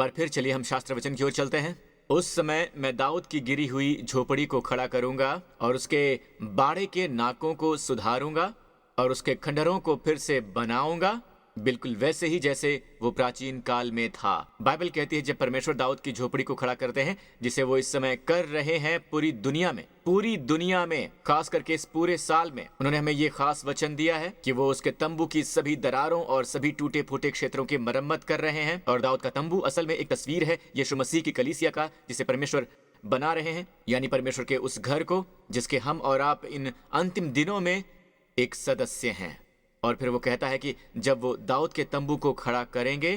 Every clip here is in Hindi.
बार फिर चलिए हम शास्त्र वचन की ओर चलते हैं। उस समय मैं दाऊद की गिरी हुई झोपड़ी को खड़ा करूंगा और उसके बाड़े के नाकों को सुधारूंगा और उसके खंडहरों को फिर से बनाऊंगा, बिल्कुल वैसे ही जैसे वो प्राचीन काल में था। बाइबल कहती है जब परमेश्वर दाऊद की झोपड़ी को खड़ा करते हैं, जिसे वो इस समय कर रहे हैं पूरी दुनिया में, खास करके इस पूरे साल में, उन्होंने हमें ये खास वचन दिया है कि वो उसके तंबू की सभी दरारों और सभी टूटे फूटे क्षेत्रों की मरम्मत कर रहे हैं। और दाऊद का तंबू असल में एक तस्वीर है यीशु मसीह की कलीसिया का, जिसे परमेश्वर बना रहे हैं, यानी परमेश्वर के उस घर को जिसके हम और आप इन अंतिम दिनों में एक सदस्य हैं। और फिर वो कहता है कि जब वो दाऊद के तंबू को खड़ा करेंगे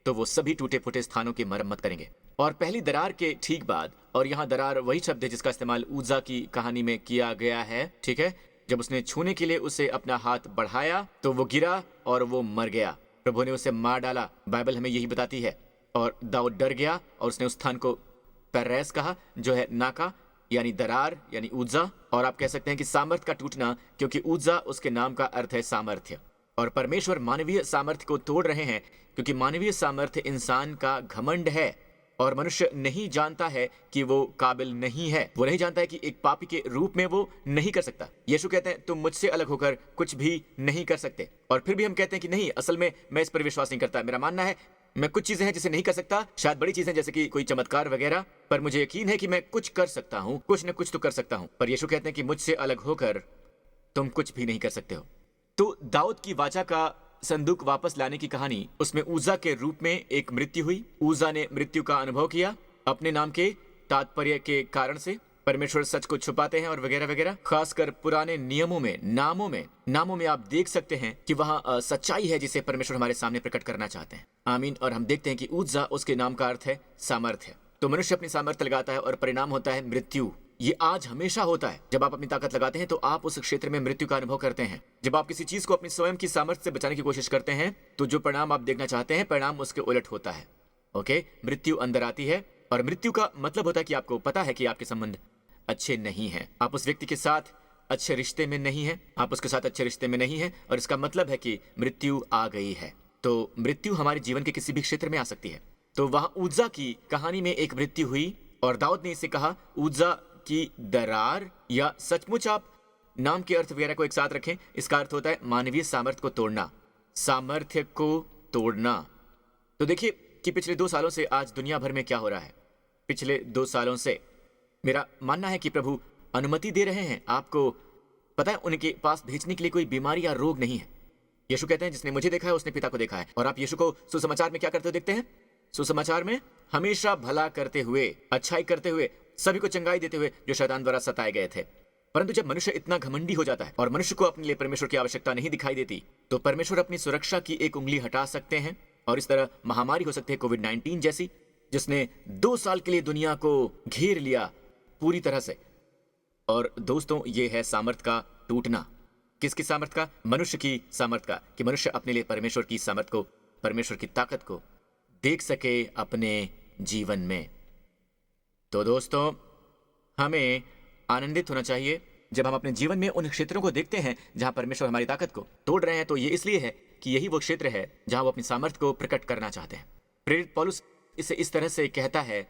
तो वो सभी टूटे फूटे स्थानों की मरम्मत करेंगे। और पहली दरार के ठीक बाद, और यहाँ दरार वही शब्द है जिसका इस्तेमाल उज्जा की कहानी में किया गया है, ठीक है। जब उसने छूने के लिए उसे अपना हाथ बढ़ाया तो वो गिरा और वो मर गया। प्रभु ने उसे मार डाला, बाइबल हमें यही बताती है। और दाऊद डर गया और उसने उस स्थान को पेरेस कहा, जो है नाका यानी दरार यानी उज्जा। और आप कह सकते हैं कि सामर्थ का टूटना, क्योंकि उज्जा उसके नाम का अर्थ है सामर्थ्य। और परमेश्वर मानवीय सामर्थ्य को तोड़ रहे हैं, क्योंकि मानवीय सामर्थ्य इंसान का घमंड है और मनुष्य नहीं जानता है कि वो काबिल नहीं है। वो नहीं जानता है कि एक पापी के रूप में वो नहीं कर सकता। यीशु कहते हैं तुम मुझसे अलग होकर कुछ भी नहीं कर सकते। और फिर भी हम कहते हैं कि नहीं, असल में मैं इस पर विश्वास नहीं करता। मेरा मानना है मैं कुछ चीजें हैं जिसे नहीं कर सकता, शायद बड़ी चीजें जैसे कि कोई चमत्कार वगैरह, पर मुझे यकीन है कि मैं कुछ कर सकता हूँ, कुछ न कुछ तो कर सकता हूँ। पर यीशु कहते हैं कि मुझसे अलग होकर तुम कुछ भी नहीं कर सकते हो। तो दाऊद की वाचा का संदूक वापस लाने की कहानी, उसमें उज्जा के रूप में एक मृत्यु हुई। उज्जा ने मृत्यु का अनुभव किया अपने नाम के तात्पर्य के कारण से। परमेश्वर सच को छुपाते हैं और वगैरह वगैरह। खासकर पुराने नियमों में, नामों में आप देख सकते हैं कि वहाँ सच्चाई है जिसे परमेश्वर हमारे सामने प्रकट करना चाहते हैं। आमीन। और हम देखते हैं कि उज्जा, उसके नाम का अर्थ है सामर्थ्य। तो मनुष्य अपनी सामर्थ्य लगाता है और परिणाम होता है मृत्यु। ये आज हमेशा होता है। जब आप अपनी ताकत लगाते हैं तो आप उस क्षेत्र में मृत्यु का अनुभव करते हैं। जब आप किसी चीज को अपनी स्वयं की सामर्थ्य से बचाने की कोशिश करते हैं तो जो परिणाम आप देखना चाहते हैं, परिणाम उसके उलट होता है। ओके, मृत्यु अंदर आती है और मृत्यु का मतलब होता है कि आपको पता है कि आपके संबंध अच्छे नहीं हैं, आप उस व्यक्ति के साथ अच्छे रिश्ते में नहीं हैं, आप उसके साथ अच्छे रिश्ते में नहीं हैं, और इसका मतलब है कि मृत्यु आ गई है। तो मृत्यु हमारे जीवन के किसी भी क्षेत्र में आ सकती है। तो वहां उज्जा की कहानी में एक मृत्यु हुई और दाऊद ने इसे कहा उज्जा की दरार, या सचमुच आप नाम के अर्थ वगैरह को एक साथ रखें, इसका अर्थ होता है मानवीय सामर्थ्य को तोड़ना, सामर्थ्य को तोड़ना। तो देखिए कि पिछले 2 सालों से आज दुनिया भर में क्या हो रहा है। पिछले 2 सालों से मेरा मानना है कि प्रभु अनुमति दे रहे हैं आपको, पता है, उनके पास भेजने के लिए कोई बीमारी या रोग नहीं है। यीशु कहते हैं जिसने मुझे देखा है उसने पिता को देखा है। और आप यीशु को सुसमाचार में क्या करते हुए देखते हैं? सुसमाचार में हमेशा भला करते हुए, अच्छाई करते हुए, सभी को चंगाई देते हुए जो शैतान द्वारा सताए गए थे। परंतु जब मनुष्य इतना घमंडी हो जाता है और मनुष्य को अपने लिए परमेश्वर की आवश्यकता नहीं दिखाई देती, तो परमेश्वर अपनी सुरक्षा की एक उंगली हटा सकते हैं। और इस तरह महामारी हो सकती है कोविड-19 जैसी, जिसने 2 साल के लिए दुनिया को घेर लिया पूरी तरह से। और दोस्तों, ये है सामर्थ का टूटना। किसकी सामर्थ का? मनुष्य की सामर्थ का, कि मनुष्य अपने लिए परमेश्वर की सामर्थ को, परमेश्वर की ताकत को देख सके अपने जीवन में। तो दोस्तों, हमें आनंदित होना चाहिए जब हम अपने जीवन में उन क्षेत्रों को देखते हैं जहां परमेश्वर हमारी ताकत को तोड़ रहे हैं। तो ये इसलिए है कि यही वो क्षेत्र है जहां वो अपनी सामर्थ को प्रकट करना चाहते हैं। प्रेरित पौलुस इसे इस तरह से कहता है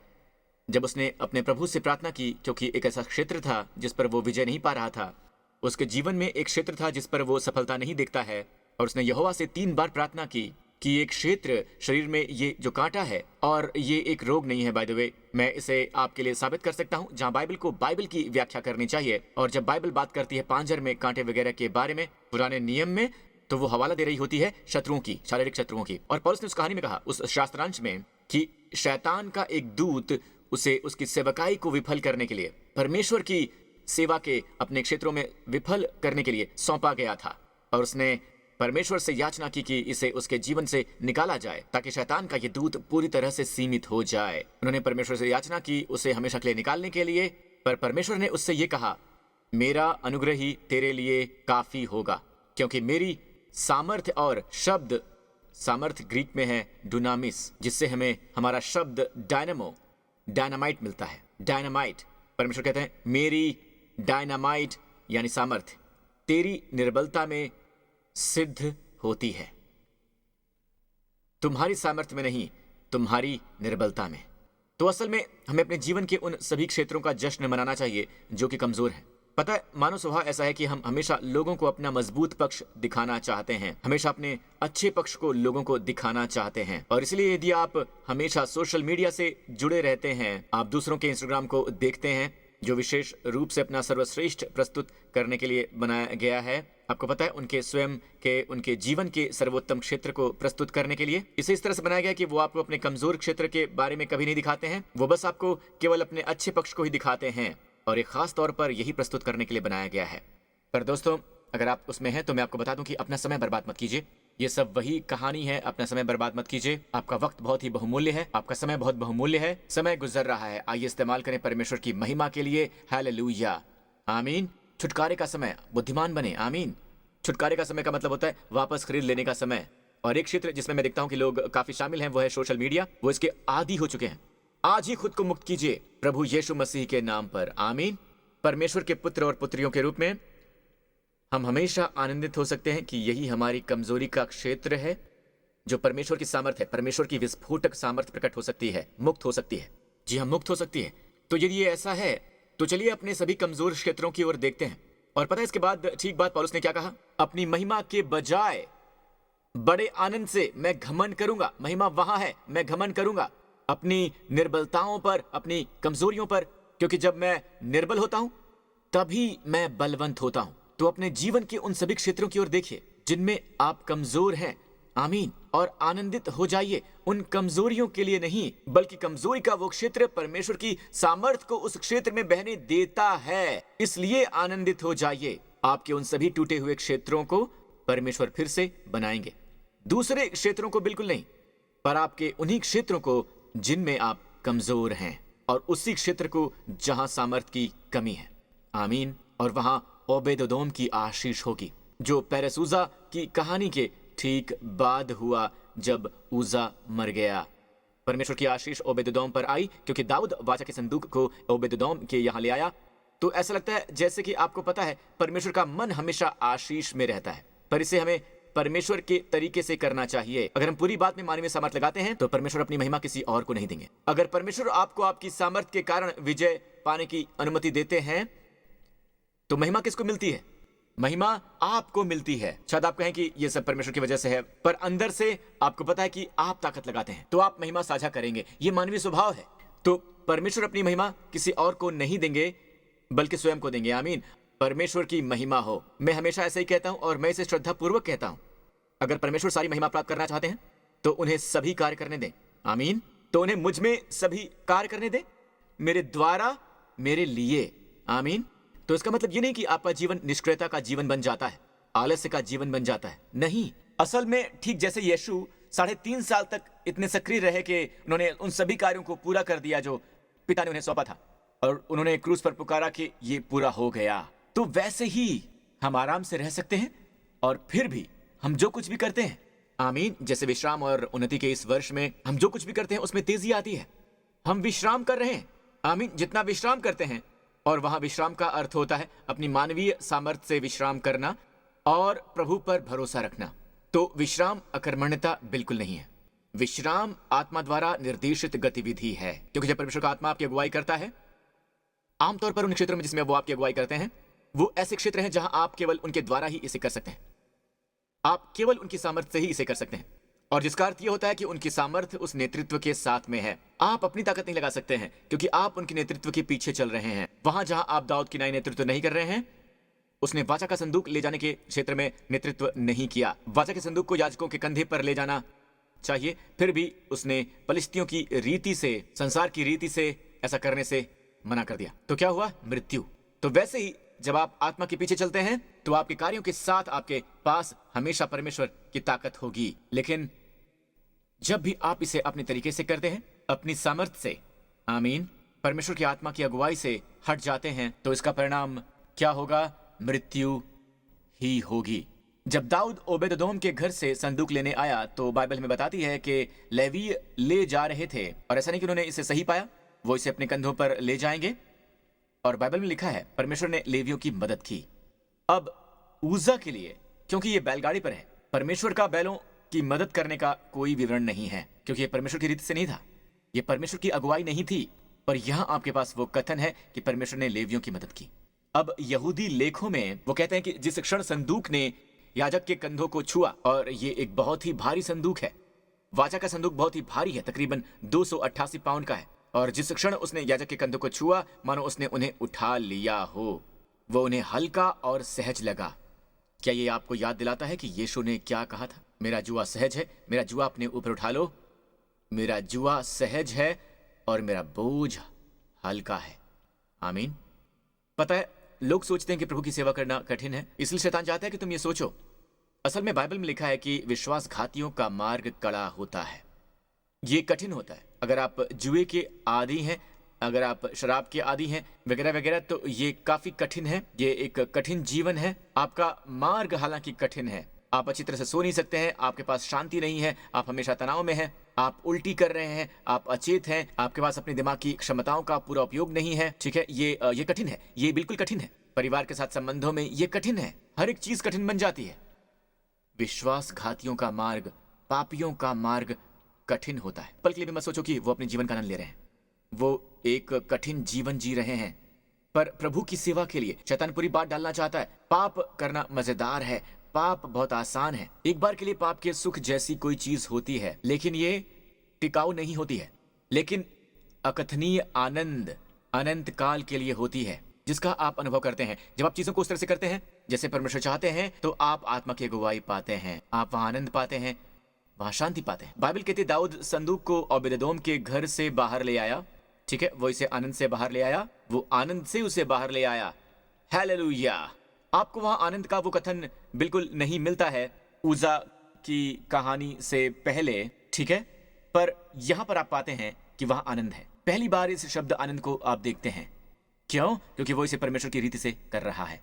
जब उसने अपने प्रभु से प्रार्थना की, क्योंकि एक ऐसा क्षेत्र था जिस पर वो विजय नहीं पा रहा था। उसके जीवन में एक क्षेत्र था जिस पर वो सफलता नहीं देखता है, और उसने यहोवा से 3 बार प्रार्थना की कि एक क्षेत्र शरीर में, ये जो कांटा है, और ये एक रोग नहीं है, बाय द वे, मैं इसे आपके लिए साबित कर सकता हूं, जहां बाइबल को बाइबल की व्याख्या करनी चाहिए। और जब बाइबल बात करती है पांजर में कांटे वगैरह के बारे में पुराने नियम में, तो वो हवाला दे रही होती है शत्रुओं की, शारीरिक शत्रुओं की। और पौलुस ने उस कहानी में कहा, उस शास्त्रांश में, कि शैतान का एक दूत उसे उसकी सेवकाई को विफल करने के लिए, परमेश्वर की सेवा के अपने क्षेत्रों में विफल करने के लिए सौंपा गया था। और उसने परमेश्वर से याचना की कि इसे उसके जीवन से निकाला जाए, ताकि शैतान का ये दूत पूरी तरह से सीमित हो जाए। उन्होंने परमेश्वर से याचना की उसे हमेशा के लिए निकालने के लिए, पर परमेश्वर ने उससे ये कहा, मेरा अनुग्रह ही तेरे लिए काफी होगा, क्योंकि मेरी सामर्थ्य, और शब्द सामर्थ्य ग्रीक में है डुनामिस, जिससे हमें हमारा शब्द डायनामो, डायनामाइट मिलता है। डायनामाइट, परमेश्वर कहते हैं मेरी डायनामाइट यानी सामर्थ्य तेरी निर्बलता में सिद्ध होती है। तुम्हारी सामर्थ्य में नहीं, तुम्हारी निर्बलता में। तो असल में हमें अपने जीवन के उन सभी क्षेत्रों का जश्न मनाना चाहिए जो कि कमजोर है। पता है, मानव स्वभाव ऐसा है कि हम हमेशा लोगों को अपना मजबूत पक्ष दिखाना चाहते हैं, हमेशा अपने अच्छे पक्ष को लोगों को दिखाना चाहते हैं। और इसलिए यदि आप हमेशा सोशल मीडिया से जुड़े रहते हैं, आप दूसरों के इंस्टाग्राम को देखते हैं जो विशेष रूप से अपना सर्वश्रेष्ठ प्रस्तुत करने के लिए बनाया गया है, आपको पता है, उनके स्वयं के, उनके जीवन के सर्वोत्तम क्षेत्र को प्रस्तुत करने के लिए इसे इस तरह से बनाया गया कि वो आपको अपने कमजोर क्षेत्र के बारे में कभी नहीं दिखाते हैं, वो बस आपको केवल अपने अच्छे पक्ष को ही दिखाते हैं, और एक खास तौर पर यही प्रस्तुत करने के लिए बनाया गया है। पर दोस्तों, अगर आप उसमें हैं तो मैं आपको बता दूं कि अपना समय बर्बाद मत कीजिए। ये सब वही कहानी है, अपना समय बर्बाद मत कीजिए। आपका वक्त बहुत ही बहुमूल्य है, आपका समय बहुत बहुमूल्य है, समय गुजर रहा है, आइए इस्तेमाल करें परमेश्वर की महिमा के लिए। हालेलुया, आमीन। छुटकारे का समय, बुद्धिमान बने, आमीन। छुटकारे का समय का मतलब होता है वापस खरीद लेने का समय। और एक क्षेत्र जिसमें मैं देखता हूं कि लोग काफी शामिल हैं वो है सोशल मीडिया। वो इसके आदी हो चुके हैं। आज ही खुद को मुक्त कीजिए प्रभु यीशु मसीह के नाम पर, आमीन। परमेश्वर के पुत्र और पुत्रियों के रूप में हम हमेशा आनंदित हो सकते हैं कि यही हमारी कमजोरी का क्षेत्र है जो परमेश्वर की सामर्थ है, परमेश्वर की विस्फोटक सामर्थ प्रकट हो सकती है, मुक्त हो सकती है। जी हाँ, मुक्त हो सकती है। तो यदि ये ऐसा है तो चलिए अपने सभी कमजोर क्षेत्रों की ओर देखते हैं। और पता है इसके बाद ठीक बात पौलुस ने क्या कहा? अपनी महिमा के बजाय बड़े आनंद से मैं घमंड करूंगा। महिमा वहां है, मैं घमंड करूंगा अपनी निर्बलताओं पर, अपनी कमजोरियों पर, क्योंकि जब मैं निर्बल होता हूं तभी मैं बलवंत होता हूं। तो अपने जीवन के उन सभी क्षेत्रों की ओर देखिए जिनमें आप कमजोर हैं, आमीन, और आनंदित हो जाइए। उन कमजोरियों के लिए नहीं, बल्कि कमजोरी का वो क्षेत्र परमेश्वर की सामर्थ को उस क्षेत्र में बहने देता है, इसलिए आनंदित हो जाइए। आपके उन सभी टूटे हुए क्षेत्रों को परमेश्वर फिर से बनाएंगे, दूसरे क्षेत्रों को बिल्कुल नहीं, पर आपके उन्हीं क्षेत्रों को जिनमें आप कमजोर हैं, और उसी क्षेत्र को जहां सामर्थ की कमी है, आमीन। और वहां ओबेदोदोम की आशीष होगी, जो पेरेसूजा की कहानी के ठीक बाद हुआ जब उजा मर गया। परमेश्वर की आशीष ओबेदोदोम पर आई क्योंकि दाऊद वाचा के संदूक को ओबेदोदोम के यहाँ ले आया। तो ऐसा लगता है जैसे कि आपको पता है परमेश्वर का मन हमेशा आशीष में रहता है, पर इसे हमें परमेश्वर के तरीके से करना चाहिए। अगर हम पूरी बात में मानवीय सामर्थ लगाते हैं तो परमेश्वर अपनी महिमा किसी और को नहीं देंगे। अगर परमेश्वर आपको आपकी सामर्थ के कारण विजय पाने की अनुमति देते हैं तो महिमा किसको मिलती है? महिमा आपको मिलती है। शायद आप कहें कि ये सब परमेश्वर की वजह से है, पर अंदर से आपको पता है कि आप ताकत लगाते हैं तो आप महिमा साझा करेंगे। ये मानवीय स्वभाव है। तो परमेश्वर अपनी महिमा किसी और को नहीं देंगे बल्कि स्वयं को देंगे, आमीन। परमेश्वर की महिमा हो। मैं हमेशा ऐसे ही कहता हूं और मैं इसे श्रद्धा पूर्वक कहता हूं। अगर परमेश्वर सारी महिमा प्राप्त करना चाहते हैं तो उन्हें सभी कार्य करने दें, आमीन। तो उन्हें मुझ में सभी कार्य करने दें, मेरे द्वारा, मेरे लिए, आमीन। तो इसका मतलब ये नहीं कि आपका जीवन निष्क्रियता का जीवन बन जाता है, आलस्य का जीवन बन जाता है, नहीं। असल में ठीक जैसे यीशु 3.5 साल तक इतने सक्रिय रहे कि उन्होंने उन सभी कार्यों को पूरा कर दिया जो पिता ने उन्हें सौंपा था, और उन्होंने क्रूस पर पुकारा कि ये पूरा हो गया। तो वैसे ही हम आराम से रह सकते हैं और फिर भी हम जो कुछ भी करते हैं, आमीन, जैसे विश्राम और उन्नति के इस वर्ष में हम जो कुछ भी करते हैं उसमें तेजी आती है। हम विश्राम कर रहे हैं, आमीन। जितना विश्राम करते हैं, और वहां विश्राम का अर्थ होता है अपनी मानवीय सामर्थ्य से विश्राम करना और प्रभु पर भरोसा रखना। तो विश्राम अकर्मण्यता बिल्कुल नहीं है। विश्राम आत्मा द्वारा निर्देशित गतिविधि है, क्योंकि जब परमेश्वर का आत्मा आपकी अगुवाई करता है, आमतौर पर उन क्षेत्रों में जिसमें वो आपकी अगुवाई करते हैं, वो ऐसे क्षेत्र हैं जहां आप केवल उनके द्वारा ही इसे कर सकते हैं। आप केवल उनकी सामर्थ्य से ही इसे कर सकते हैं, और जिसका अर्थ यह होता है कि उनकी सामर्थ्य उस नेतृत्व के साथ में है। आप अपनी ताकत नहीं लगा सकते हैं क्योंकि आप उनके नेतृत्व के पीछे चल रहे हैं। वहां जहां आप दाऊद की नाई नेतृत्व नहीं कर रहे हैं, उसने वाचा का संदूक ले जाने के क्षेत्र में नेतृत्व नहीं किया। वाचा के संदूक को याजकों के कंधे पर ले जाना चाहिए, फिर भी उसने पलिश्तियों की रीति से, संसार की रीति से ऐसा करने से मना कर दिया। तो क्या हुआ? मृत्यु। तो वैसे ही जब आप आत्मा के पीछे चलते हैं तो आपके कार्यों के साथ आपके पास हमेशा परमेश्वर की ताकत होगी। लेकिन जब भी आप इसे अपने तरीके से करते हैं, अपनी सामर्थ्य से, आमीन, परमेश्वर की आत्मा की अगुवाई से हट जाते हैं, तो इसका परिणाम क्या होगा? मृत्यु ही होगी। जब दाऊद ओबेदोदोम के घर से संदूक लेने आया तो बाइबल में बताती है कि लेवी ले जा रहे थे, और ऐसा नहीं कि उन्होंने इसे सही पाया, वो इसे अपने कंधों पर ले जाएंगे। और बाइबल में लिखा है परमेश्वर ने लेवियों की मदद की। अब उजा के लिए, क्योंकि ये बैलगाड़ी पर है, परमेश्वर का बैलों की मदद करने का कोई विवरण नहीं है, क्योंकि ये परमेश्वर की रीति से नहीं था, ये परमेश्वर की अगुवाई नहीं थी। पर यहाँ आपके पास वो कथन है कि परमेश्वर ने लेवियों की मदद की। अब यहूदी लेखों में वो कहते हैं कि जिस क्षण संदूक ने याजक के कंधों को छुआ, और ये एक बहुत ही भारी संदूक है, वाचा का संदूक बहुत ही भारी है, तकरीबन 288 पाउंड का है, और जिस क्षण उसने याजक के कंधों को छुआ मानो उसने उन्हें उठा लिया हो, वो उन्हें हल्का और सहज लगा। क्या ये आपको याद दिलाता है कि यीशु ने क्या कहा था? मेरा जुआ सहज है, मेरा जुआ अपने ऊपर उठा लो, मेरा जुआ सहज है और मेरा बोझ हल्का है। आमीन। पता है, लोग सोचते हैं कि प्रभु की सेवा करना कठिन है, इसलिए शैतान चाहता है कि तुम ये सोचो। असल में बाइबल में लिखा है कि विश्वासघातियों का मार्ग कड़ा होता है, ये कठिन होता है। अगर आप जुए के आदी हैं, अगर आप शराब के आदी हैं वगैरह वगैरह, तो ये काफी कठिन है, ये एक कठिन जीवन है। आपका मार्ग हालांकि कठिन है, आप अच्छी तरह से सो नहीं सकते हैं, आपके पास शांति नहीं है, आप हमेशा तनाव में हैं, आप उल्टी कर रहे हैं, आप अचेत हैं, आपके पास अपनी दिमाग की क्षमताओं का पूरा उपयोग नहीं है। ठीक है, ये कठिन है, ये बिल्कुल कठिन है। परिवार के साथ संबंधों में ये कठिन है, हर एक चीज कठिन बन जाती है। विश्वासघातियों का मार्ग, पापियों का मार्ग कठिन होता है। पल के लिए भी मत सोचो कि वो अपने जीवन का आनंद ले रहे हैं, वो एक कठिन जीवन जी रहे हैं। पर प्रभु की सेवा के लिए शैतान पूरी बात डालना चाहता है। पाप करना मजेदार है, पाप बहुत आसान है, एक बार के लिए पाप के सुख जैसी कोई चीज होती है, लेकिन ये टिकाऊ नहीं होती है। लेकिन अकथनीय आनंद अनंत काल के लिए होती है, जिसका आप अनुभव करते हैं। जब आप चीजों को उस तरह से करते हैं जैसे परमेश्वर चाहते हैं, तो आप आत्मा की अगुवाई पाते हैं, आप वहां आनंद पाते हैं, वहां शांति पाते हैं। बाइबल कहती है दाऊद संदूक को ओबेदेदोम के घर से बाहर ले आया। ठीक है, वो इसे आनंद से बाहर ले आया, वो आनंद से उसे बाहर ले आया। हालेलुया। आपको वहां आनंद का वो कथन बिल्कुल नहीं मिलता है उजा की कहानी से पहले, ठीक है, पर यहां पर आप पाते हैं कि वहां आनंद है। पहली बार इस शब्द आनंद को आप देखते हैं। क्यों? क्योंकि वो इसे परमेश्वर की रीति से कर रहा है।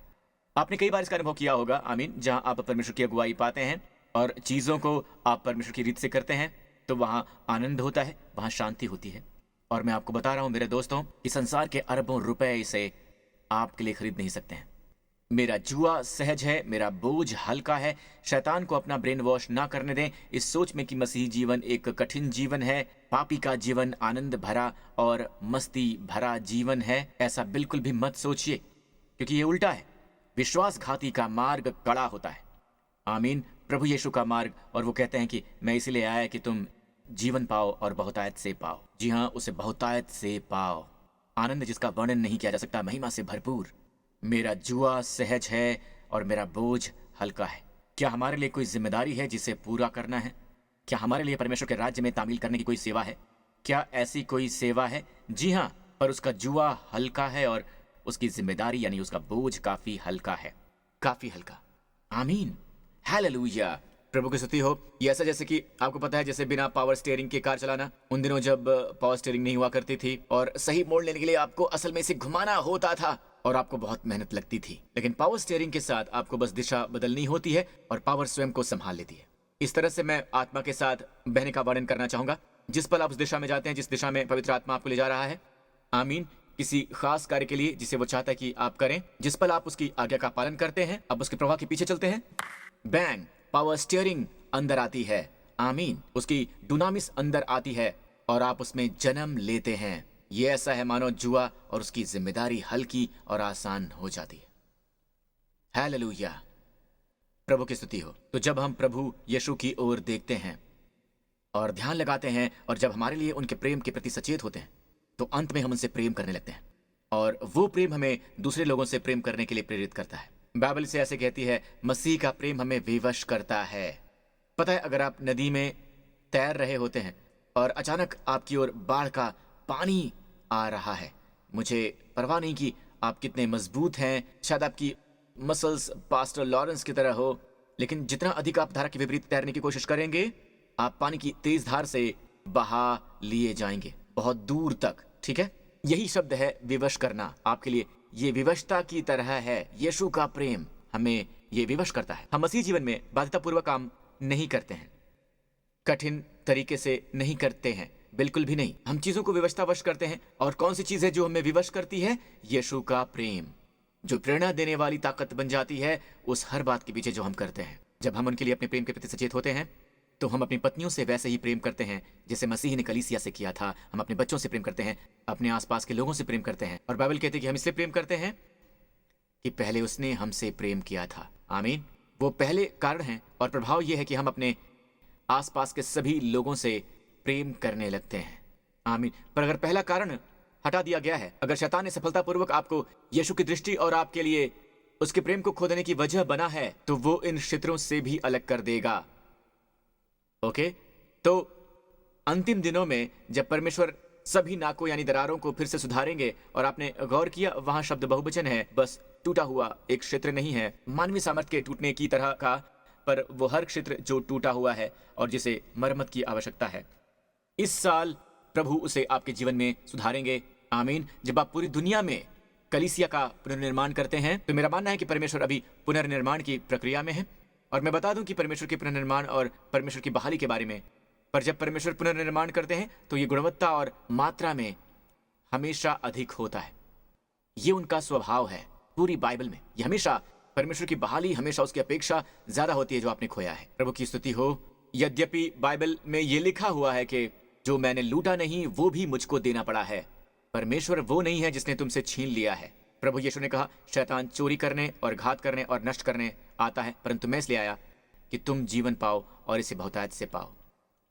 आपने कई बार इसका अनुभव किया होगा, आमीन, जहां आप परमेश्वर की अगुवाई पाते हैं और चीजों को आप परमेश्वर की रीति से करते हैं, तो वहां आनंद होता है, वहां शांति होती है। और मैं आपको बता रहा हूं मेरे दोस्तों, कि संसार के अरबों रुपए इसे आपके लिए खरीद नहीं सकते हैं। मेरा जुआ सहज है, मेरा बोझ हल्का है। शैतान को अपना ब्रेन वॉश ना करने दें इस सोच में कि मसीही जीवन एक कठिन जीवन है, पापी का जीवन आनंद भरा और मस्ती भरा जीवन है। ऐसा बिल्कुल भी मत सोचिए, क्योंकि ये उल्टा है। विश्वासघाती का मार्ग कड़ा होता है, आमीन, प्रभु यीशु का मार्ग। और वो कहते हैं कि मैं इसीलिए आया कि तुम जीवन पाओ और बहुतायत से पाओ। जी हाँ, उसे बहुतायत से पाओ, आनंद जिसका वर्णन नहीं किया जा सकता, महिमा से भरपूर। मेरा जुआ सहज है और मेरा बोझ हल्का है। क्या हमारे लिए कोई जिम्मेदारी है जिसे पूरा करना है? क्या हमारे लिए परमेश्वर के राज्य में तामील करने की कोई सेवा है? क्या ऐसी कोई सेवा है? जी हाँ, पर उसका जुआ हल्का है और उसकी जिम्मेदारी यानी उसका बोझ काफी हल्का है, काफी हल्का। आमीन, हालेलुया, प्रभु की स्तुति हो। ये ऐसा जैसे कि आपको पता है, जैसे बिना पावर स्टीयरिंग के कार चलाना। उन दिनों जब पावर स्टीयरिंग नहीं हुआ करती थी और सही मोड़ लेने के लिए आपको असल में इसे घुमाना होता था और आपको बहुत मेहनत लगती थी। लेकिन पावर स्टीयरिंग के साथ आपको बस दिशा बदलनी होती है और पावर स्वयं को संभाल लेती है। इस तरह से मैं आत्मा के साथ बहने का वर्णन करना चाहूंगा। जिस पल आप उस दिशा में जाते हैं जिस दिशा में पवित्र आत्मा आपको ले जा रहा है, आमीन, किसी खास कार्य के लिए जिसे वो चाहता है कि आप करें, जिस पल आप उसकी आज्ञा का पालन करते हैं, आप उसके प्रवाह के पीछे चलते हैं, बैंग, पावर स्टीयरिंग अंदर आती है, आमीन, उसकी डुनामिस अंदर आती है और आप उसमें जन्म लेते हैं। ये ऐसा है मानो जुआ और उसकी जिम्मेदारी हल्की और आसान हो जाती है। हालेलुया, प्रभु की स्तुति हो। तो जब हम प्रभु यीशु की ओर देखते हैं और ध्यान लगाते हैं और जब हमारे लिए उनके प्रेम के प्रति सचेत होते हैं, तो अंत में हम उनसे प्रेम करने लगते हैं और वो प्रेम हमें दूसरे लोगों से प्रेम करने के लिए प्रेरित करता है। बाइबल से ऐसे कहती है, मसीह का प्रेम हमें विवश करता है। पता है, अगर आप नदी में तैर रहे होते हैं और अचानक आपकी ओर बाढ़ का पानी आ रहा है, मुझे परवाह नहीं कि आप कितने मजबूत हैं, शायद आपकी मसल्स पास्टर लॉरेंस की तरह हो, लेकिन जितना अधिक आप धारा के विपरीत तैरने की कोशिश करेंगे, आप पानी की तेज धार से बहा लिए जाएंगे बहुत दूर तक। ठीक है, यही शब्द है विवश करना। आपके लिए ये विवशता की तरह है। यीशु का प्रेम हमें ये विवश करता है। हम मसीह जीवन में बाध्यतापूर्वक काम नहीं करते हैं, कठिन तरीके से नहीं करते हैं, बिल्कुल भी नहीं। हम चीजों को विवशतावश करते हैं। और कौन सी चीज है जो हमें विवश करती है? यीशु का प्रेम, जो प्रेरणा देने वाली ताकत बन जाती है उस हर बात के पीछे जो हम करते हैं। जब हम उनके लिए अपने प्रेम के प्रति सचेत होते हैं, तो हम अपनी पत्नियों से वैसे ही प्रेम करते हैं जैसे मसीह ने कलीसिया से किया था। हम अपने बच्चों से प्रेम करते हैं, अपने आसपास के लोगों से प्रेम करते हैं। और बाइबल कहती है कि हम इसलिए प्रेम करते हैं कि पहले उसने हमसे प्रेम किया था। आमीन। वो पहले कारण है और प्रभाव ये है कि हम अपने आसपास के सभी लोगों से प्रेम करने लगते हैं। आमीन। पर अगर पहला कारण हटा दिया गया है, अगर शैतान ने सफलतापूर्वक आपको यीशु की दृष्टि और आपके लिए उसके प्रेम को खो देने की वजह बना है, तो वो इन क्षेत्रों से भी अलग कर देगा। ओके, तो अंतिम दिनों में जब परमेश्वर सभी नाकों यानी दरारों को फिर से सुधारेंगे, और आपने गौर किया वहां शब्द बहुवचन है, बस टूटा हुआ एक क्षेत्र नहीं है मानवीय सामर्थ्य के टूटने की तरह का, पर वो हर क्षेत्र जो टूटा हुआ है और जिसे मरम्मत की आवश्यकता है, इस साल प्रभु उसे आपके जीवन में सुधारेंगे। आमीन। जब आप पूरी दुनिया में कलीसिया का पुनर्निर्माण करते हैं, तो मेरा मानना है कि परमेश्वर अभी पुनर्निर्माण की प्रक्रिया में है। और मैं बता दूं कि परमेश्वर के पुनर्निर्माण और परमेश्वर की बहाली के बारे में, पर जब परमेश्वर पुनर्निर्माण करते हैं तो ये गुणवत्ता और मात्रा में हमेशा अधिक होता है। ये उनका स्वभाव है पूरी बाइबल में। ये हमेशा परमेश्वर की बहाली हमेशा उसकी अपेक्षा ज्यादा होती है जो आपने खोया है। प्रभु की स्तुति हो। यद्यपि बाइबल में ये लिखा हुआ है कि जो मैंने लूटा नहीं वो भी मुझको देना पड़ा है, परमेश्वर वो नहीं है जिसने तुमसे छीन लिया है। प्रभु यीशु ने कहा, शैतान चोरी करने और घात करने और नष्ट करने आता है, परंतु मैं इसलिए आया कि तुम जीवन पाओ और इसे बहुतायत से पाओ,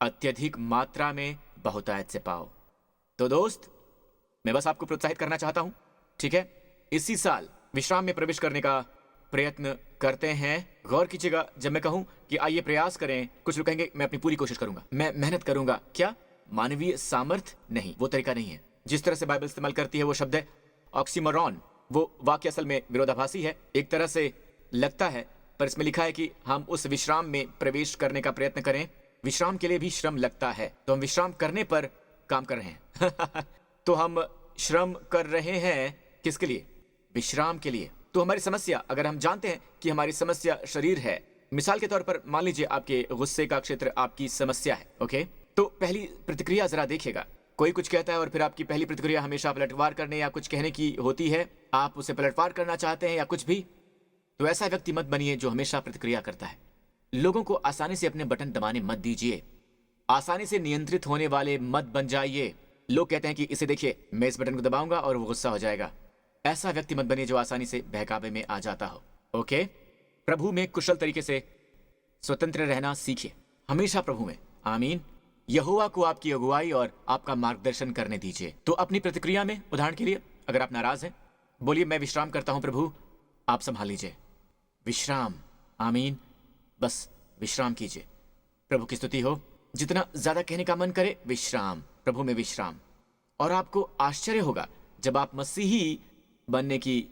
अत्यधिक मात्रा में बहुतायत से पाओ। तो दोस्त, मैं बस आपको प्रोत्साहित करना चाहता हूं, ठीक है? इसी साल विश्राम में प्रवेश करने का प्रयत्न करते हैं। गौर कीजिएगा, जब मैं कहूं कि आइए प्रयास करें, कुछ लोग कहेंगे मैं अपनी पूरी कोशिश करूंगा, मैं मेहनत करूंगा। क्या? मानवीय सामर्थ्य नहीं, वो तरीका नहीं है। जिस तरह से बाइबल इस्तेमाल करती है वो शब्द है ऑक्सीमोरॉन। वो वाक्य असल में विरोधाभासी है, एक तरह से लगता है, पर इसमें लिखा है कि हम उस विश्राम में प्रवेश करने का प्रयत्न करें। विश्राम के लिए भी श्रम लगता है, तो हम विश्राम करने पर काम कर रहे हैं। तो हम श्रम कर रहे हैं किसके लिए? विश्राम के लिए। तो हमारी समस्या, अगर हम जानते हैं कि हमारी समस्या शरीर है, मिसाल के तौर पर मान लीजिए आपके गुस्से का क्षेत्र आपकी समस्या है, ओके? तो पहली प्रतिक्रिया जरा देखिएगा। कोई कुछ कहता है और फिर आपकी पहली प्रतिक्रिया हमेशा पलटवार करने या कुछ कहने की होती है। आप उसे पलटवार करना चाहते हैं या कुछ भी, तो ऐसा व्यक्ति मत बनिए जो हमेशा प्रतिक्रिया करता है। लोगों को आसानी से अपने बटन दबाने मत दीजिए, आसानी से नियंत्रित होने वाले मत बन जाइए। लोग कहते हैं कि इसे देखिए, मैं इस बटन को दबाऊंगा और वो गुस्सा हो जाएगा। ऐसा व्यक्ति मत बनिए जो आसानी से बहकावे में आ जाता हो, ओके? प्रभु में कुशल तरीके से स्वतंत्र रहना सीखिए, हमेशा प्रभु में। आमीन। यहोवा को आपकी अगुवाई और आपका मार्गदर्शन करने दीजिए। तो अपनी प्रतिक्रिया में, उदाहरण के लिए, अगर आप नाराज हैं, बोलिए मैं विश्राम करता हूं प्रभु, आप संभाल लीजिए। विश्राम। आमीन। बस विश्राम कीजिए। प्रभु की स्तुति हो। जितना ज्यादा कहने का मन करे, विश्राम, प्रभु में विश्राम। और आपको आश्चर्य होगा जब आप मसीही बनने की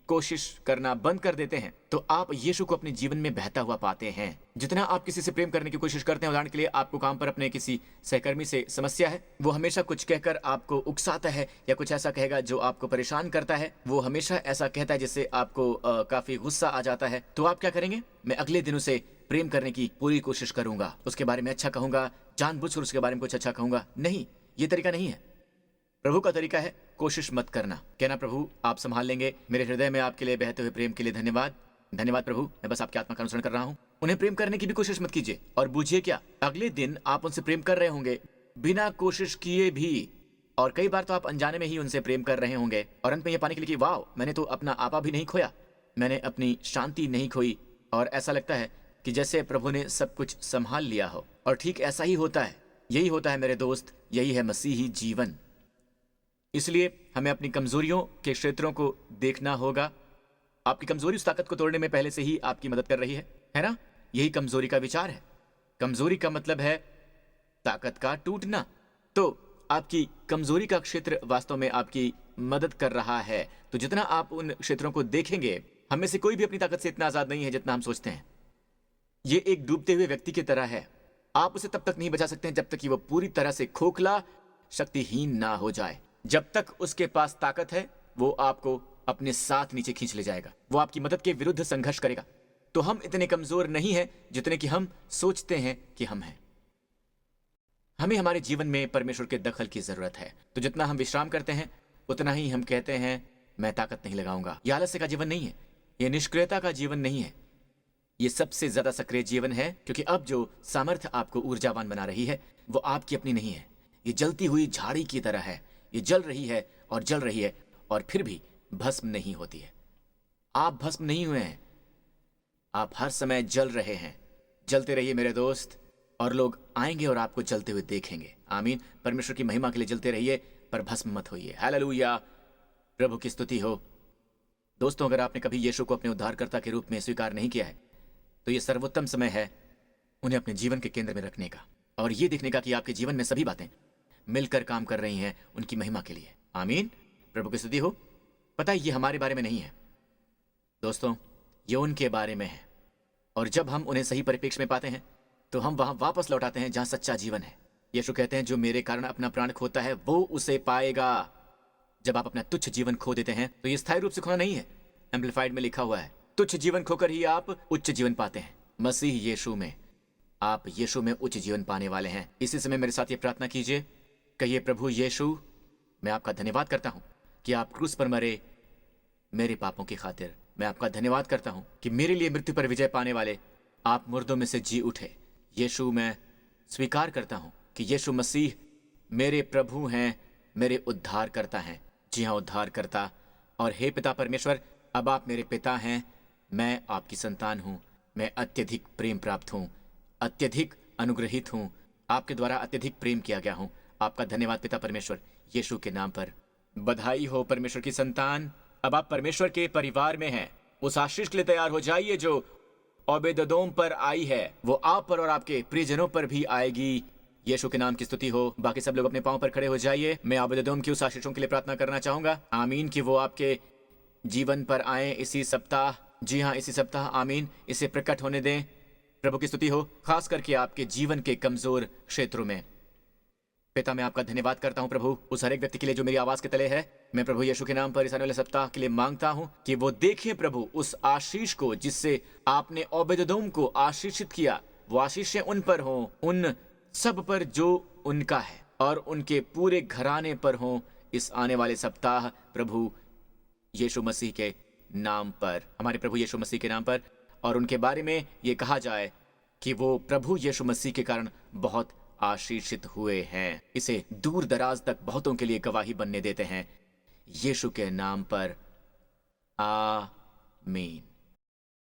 कोशिश करना बंद कर देते हैं, तो आप यीशु को अपने जीवन में बहता हुआ पाते हैं। जितना आप किसी से प्रेम करने की कोशिश करते हैं, उदाहरण के लिए आपको काम पर अपने किसी सहकर्मी से समस्या है, वो हमेशा कुछ कहकर आपको उकसाता है या कुछ ऐसा कहेगा जो आपको परेशान करता है। वो हमेशा ऐसा कहता है जिससे आपको काफी गुस्सा आ जाता है। तो आप क्या करेंगे? मैं अगले दिन उसे प्रेम करने की पूरी कोशिश करूंगा, उसके बारे में अच्छा कहूंगा, जानबूझकर उसके बारे में कुछ अच्छा कहूंगा। नहीं, ये तरीका नहीं है। प्रभु का तरीका है कोशिश मत करना, कहना प्रभु आप संभाल लेंगे। मेरे हृदय में आपके लिए बहते हुए प्रेम के लिए धन्यवाद। धन्यवाद प्रभु, मैं बस आपकी आत्मा का अनुसरण कर रहा हूँ। उन्हें प्रेम करने की भी कोशिश मत कीजिए, और बूझिए क्या, अगले दिन आप उनसे प्रेम कर रहे होंगे बिना कोशिश किए भी। और कई बार तो आप अनजाने में ही उनसे प्रेम कर रहे होंगे, और अंत में ये पाने के लिए कि वाह, मैंने तो अपना आपा भी नहीं खोया, मैंने अपनी शांति नहीं खोई, और ऐसा लगता है कि जैसे प्रभु ने सब कुछ संभाल लिया हो। और ठीक ऐसा ही होता है, यही होता है मेरे दोस्त, यही है मसीही जीवन। इसलिए हमें अपनी कमजोरियों के क्षेत्रों को देखना होगा। आपकी कमजोरी उस ताकत को तोड़ने में पहले से ही आपकी मदद कर रही है ना? यही कमजोरी का विचार है। कमजोरी का मतलब है ताकत का टूटना। तो आपकी कमजोरी का क्षेत्र वास्तव में आपकी मदद कर रहा है। तो जितना आप उन क्षेत्रों को देखेंगे, हम में से कोई भी अपनी ताकत से इतना आजाद नहीं है जितना हम सोचते हैं। ये एक डूबते हुए व्यक्ति की तरह है। आप उसे तब तक नहीं बचा सकते हैं जब तक कि वो पूरी तरह से खोखला, शक्तिहीन ना हो जाए। जब तक उसके पास ताकत है, वो आपको अपने साथ नीचे खींच ले जाएगा, वो आपकी मदद के विरुद्ध संघर्ष करेगा। तो हम इतने कमजोर नहीं हैं जितने कि हम सोचते हैं कि हम हैं। हमें हमारे जीवन में परमेश्वर के दखल की जरूरत है। तो जितना हम विश्राम करते हैं, उतना ही हम कहते हैं मैं ताकत नहीं लगाऊंगा। यह आलस्य का जीवन नहीं है, यह निष्क्रियता का जीवन नहीं है, ये सबसे ज्यादा सक्रिय जीवन है, क्योंकि अब जो सामर्थ्य आपको ऊर्जावान बना रही है वो आपकी अपनी नहीं है। ये जलती हुई झाड़ी की तरह है। ये जल रही है और जल रही है और फिर भी भस्म नहीं होती है। आप भस्म नहीं हुए हैं, आप हर समय जल रहे हैं। जलते रहिए मेरे दोस्त, और लोग आएंगे और आपको जलते हुए देखेंगे। आमीन। परमेश्वर की महिमा के लिए जलते रहिए, पर भस्म मत होइए। हालेलुया, प्रभु की स्तुति हो। दोस्तों, अगर आपने कभी यीशु को अपने उद्धारकर्ता के रूप में स्वीकार नहीं किया है, तो ये सर्वोत्तम समय है उन्हें अपने जीवन के केंद्र में रखने का, और ये देखने का कि आपके जीवन में सभी बातें मिलकर काम कर रही हैं उनकी महिमा के लिए। आमीन। प्रभु की स्तुति हो। पता है, ये हमारे बारे में नहीं है दोस्तों, ये उनके बारे में है। और जब हम उन्हें सही परिप्रेक्ष्य में पाते हैं तो हम वहां वापस लौट आते हैं जहां सच्चा जीवन है। यीशु कहते हैं, जो मेरे कारण अपना प्राण खोता है वो उसे पाएगा। जब आप अपना तुच्छ जीवन खो देते हैं तो ये स्थायी रूप से खोना नहीं है। एम्पलीफाइड में लिखा हुआ है, तुच्छ जीवन खोकर ही आप उच्च जीवन पाते हैं। मसीह यीशु में, आप यीशु में उच्च जीवन पाने वाले हैं। इसी समय मेरे साथ ये प्रार्थना कीजिए, कहिए, प्रभु यीशु, मैं आपका धन्यवाद करता हूं कि आप क्रूस पर मरे मेरे पापों की खातिर। मैं आपका धन्यवाद करता हूं कि मेरे लिए मृत्यु पर विजय पाने वाले आप मुर्दों में से जी उठे। यीशु, मैं स्वीकार करता हूं कि यीशु मसीह मेरे प्रभु हैं, मेरे उद्धार करता हैं। जी हाँ, उद्धार करता। और हे पिता परमेश्वर, अब आप मेरे पिता हैं, मैं आपकी संतान हूं। मैं अत्यधिक प्रेम प्राप्त हूं, अत्यधिक अनुग्रहित हूं, आपके द्वारा अत्यधिक प्रेम किया गया हूं। आपका धन्यवाद पिता परमेश्वर, यीशु के नाम पर। बधाई हो परमेश्वर की संतान, अब आप परमेश्वर के परिवार में हैं। उस आशीष के लिए तैयार हो जाइए जो ओबेदोम पर आई है, वो आप पर और आपके प्रियजनों पर भी आएगी। यीशु के नाम की स्तुति हो। बाकी सब लोग अपने पांव पर खड़े हो जाइए। मैं ओबेदोम की उस आशीषों के लिए प्रार्थना करना चाहूंगा। आमीन, कि वो आपके जीवन पर आए इसी सप्ताह। जी हाँ, इसी सप्ताह। आमीन, इसे प्रकट होने दें। प्रभु की स्तुति हो, खास करके आपके जीवन के कमजोर क्षेत्रों में। पिता, मैं आपका धन्यवाद करता हूं प्रभु, उस हर एक व्यक्ति के लिए जो मेरी आवाज के तले है। मैं प्रभु यीशु के नाम पर इस आने वाले सप्ताह के लिए मांगता हूं कि वो देखें प्रभु उस आशीष को जिससे आपने ओबेदोम को आशीषित किया। वो आशीषें उन पर हों, उन सब पर जो उनका है, और उनके पूरे घराने पर हों इस आने वाले सप्ताह। प्रभु यीशु मसीह के नाम पर, हमारे प्रभु यीशु मसीह के नाम पर। और उनके बारे में ये कहा जाए कि वो प्रभु यीशु मसीह के कारण बहुत आशीषित हुए हैं। इसे दूर दराज तक बहुतों के लिए गवाही बनने देते हैं, यीशु के नाम पर। आमीन।